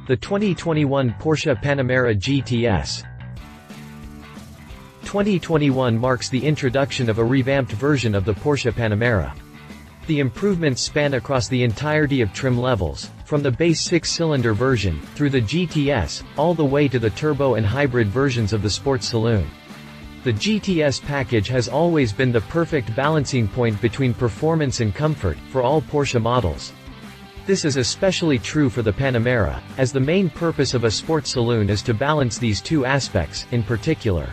The 2021 Porsche Panamera GTS. 2021 marks the introduction of a revamped version of the Porsche Panamera. The improvements span across the entirety of trim levels, from the base 6-cylinder version, through the GTS, all the way to the turbo and hybrid versions of the sports saloon. The GTS package has always been the perfect balancing point between performance and comfort, for all Porsche models. This is especially true for the Panamera, as the main purpose of a sports saloon is to balance these two aspects, in particular.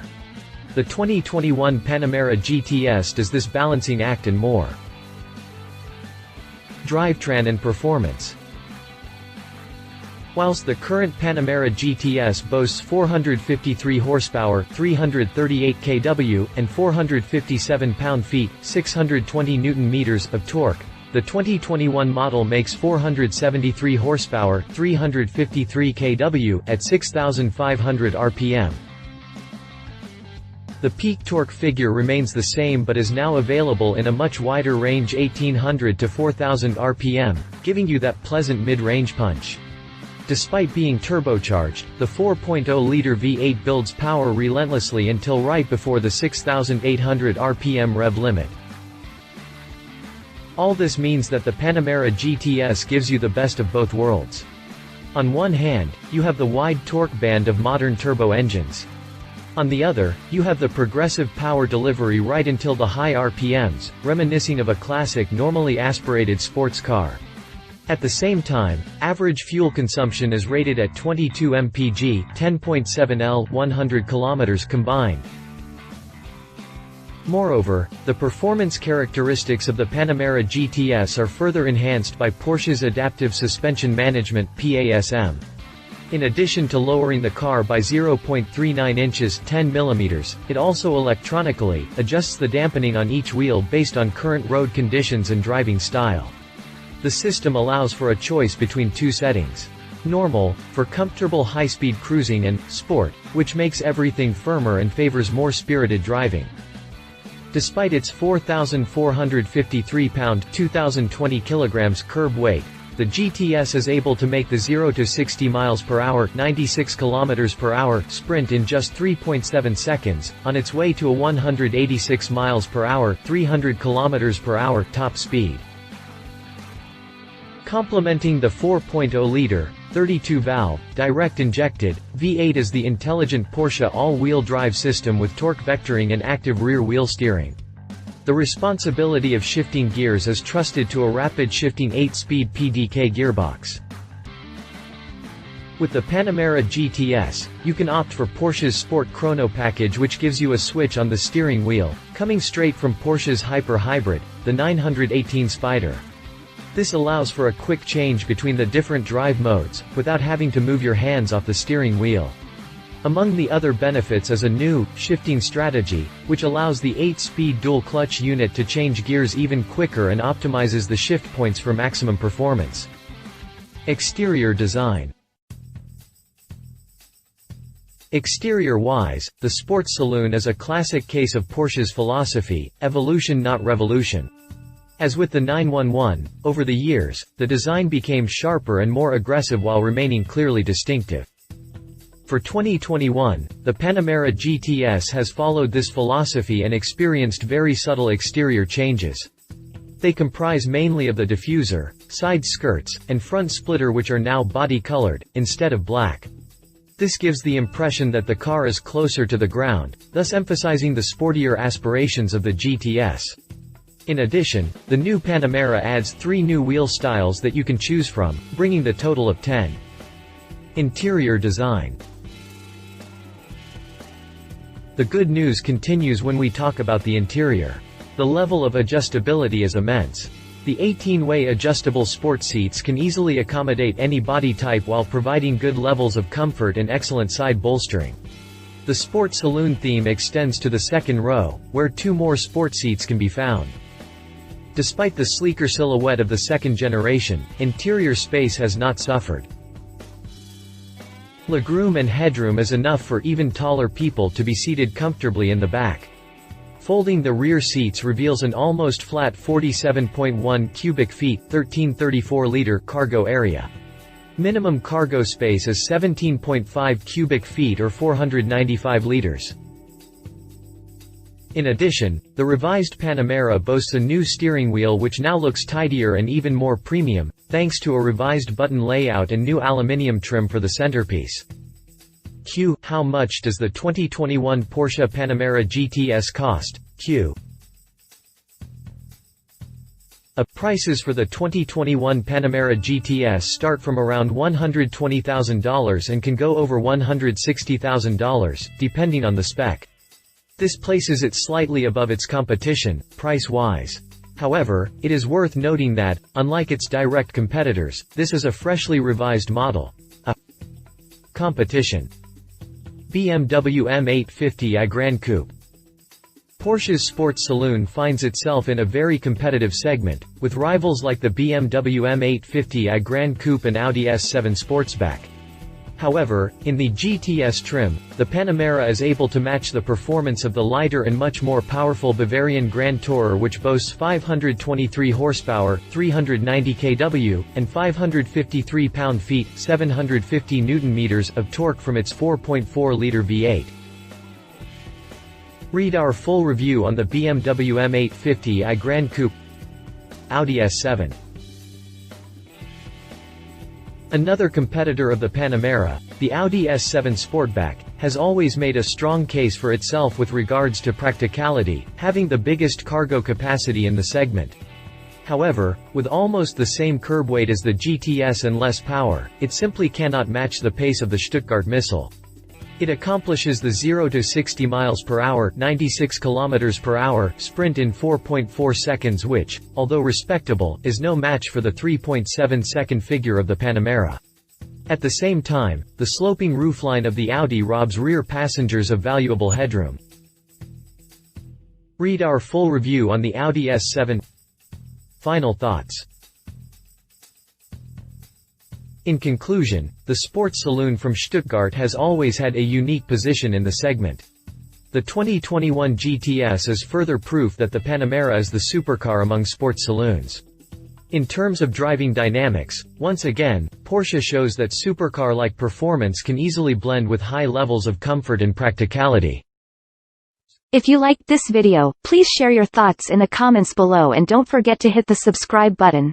The 2021 Panamera GTS does this balancing act and more. Drivetrain and performance. Whilst the current Panamera GTS boasts 453 horsepower, 338 kW, and 457 pound-feet, 620 Nm of torque, the 2021 model makes 473 horsepower, 353 kW, at 6,500 rpm. The peak torque figure remains the same but is now available in a much wider range, 1800 to 4000 rpm, giving you that pleasant mid-range punch. Despite being turbocharged, the 4.0-liter V8 builds power relentlessly until right before the 6,800 rpm rev limit. All this means that the Panamera GTS gives you the best of both worlds. On one hand, you have the wide torque band of modern turbo engines. On the other, you have the progressive power delivery right until the high RPMs, reminiscing of a classic normally aspirated sports car. At the same time, average fuel consumption is rated at 22 mpg, 10.7 L, 100 km combined. Moreover, the performance characteristics of the Panamera GTS are further enhanced by Porsche's Adaptive Suspension Management (PASM). In addition to lowering the car by 0.39 inches (10 mm), it also electronically adjusts the dampening on each wheel based on current road conditions and driving style. The system allows for a choice between two settings. Normal, for comfortable high-speed cruising, and Sport, which makes everything firmer and favors more spirited driving. Despite its 4,453 pound (2,020 kilograms) curb weight, the GTS is able to make the 0 to 60 miles per hour (96 kilometers per hour) sprint in just 3.7 seconds, on its way to a 186 miles per hour (300 kilometers per hour) top speed. Complementing the 4.0-liter, 32-valve, direct-injected, V8 is the intelligent Porsche all-wheel drive system with torque vectoring and active rear-wheel steering. The responsibility of shifting gears is trusted to a rapid-shifting 8-speed PDK gearbox. With the Panamera GTS, you can opt for Porsche's Sport Chrono package, which gives you a switch on the steering wheel, coming straight from Porsche's Hyper Hybrid, the 918 Spider. This allows for a quick change between the different drive modes, without having to move your hands off the steering wheel. Among the other benefits is a new, shifting strategy, which allows the 8-speed dual-clutch unit to change gears even quicker and optimizes the shift points for maximum performance. Exterior design. Exterior-wise, the sports saloon is a classic case of Porsche's philosophy, evolution not revolution. As with the 911, over the years, the design became sharper and more aggressive while remaining clearly distinctive. For 2021, the Panamera GTS has followed this philosophy and experienced very subtle exterior changes. They comprise mainly of the diffuser, side skirts, and front splitter, which are now body-colored, instead of black. This gives the impression that the car is closer to the ground, thus emphasizing the sportier aspirations of the GTS. In addition, the new Panamera adds 3 new wheel styles that you can choose from, bringing the total of 10. Interior design. The good news continues when we talk about the interior. The level of adjustability is immense. The 18-way adjustable sport seats can easily accommodate any body type while providing good levels of comfort and excellent side bolstering. The Sport Saloon theme extends to the second row, where 2 more sport seats can be found. Despite the sleeker silhouette of the second generation, interior space has not suffered. Legroom and headroom is enough for even taller people to be seated comfortably in the back. Folding the rear seats reveals an almost flat 47.1 cubic feet (1334-liter) cargo area. Minimum cargo space is 17.5 cubic feet or 495 liters. In addition, the revised Panamera boasts a new steering wheel which now looks tidier and even more premium, thanks to a revised button layout and new aluminium trim for the centerpiece. Q. How much does the 2021 Porsche Panamera GTS cost? Q. Prices for the 2021 Panamera GTS start from around $120,000 and can go over $160,000, depending on the spec. This places it slightly above its competition, price-wise. However, it is worth noting that, unlike its direct competitors, this is a freshly revised model. Competition. BMW M850i Gran Coupe. Porsche's sports saloon finds itself in a very competitive segment, with rivals like the BMW M850i Gran Coupe and Audi S7 Sportsback. However, in the GTS trim, the Panamera is able to match the performance of the lighter and much more powerful Bavarian Grand Tourer, which boasts 523 horsepower, 390 kW, and 553 pound-feet, 750 Nm of torque from its 4.4-liter V8. Read our full review on the BMW M850i Gran Coupe. Audi S7. Another competitor of the Panamera, the Audi S7 Sportback, has always made a strong case for itself with regards to practicality, having the biggest cargo capacity in the segment. However, with almost the same curb weight as the GTS and less power, it simply cannot match the pace of the Stuttgart missile. It accomplishes the 0 to 60 miles per hour, 96 kilometers per hour sprint in 4.4 seconds, which, although respectable, is no match for the 3.7-second figure of the Panamera. At the same time, the sloping roofline of the Audi robs rear passengers of valuable headroom. Read our full review on the Audi S7. Final thoughts. In conclusion, the sports saloon from Stuttgart has always had a unique position in the segment. The 2021 GTS is further proof that the Panamera is the supercar among sports saloons. In terms of driving dynamics, once again, Porsche shows that supercar-like performance can easily blend with high levels of comfort and practicality. If you liked this video, please share your thoughts in the comments below and don't forget to hit the subscribe button.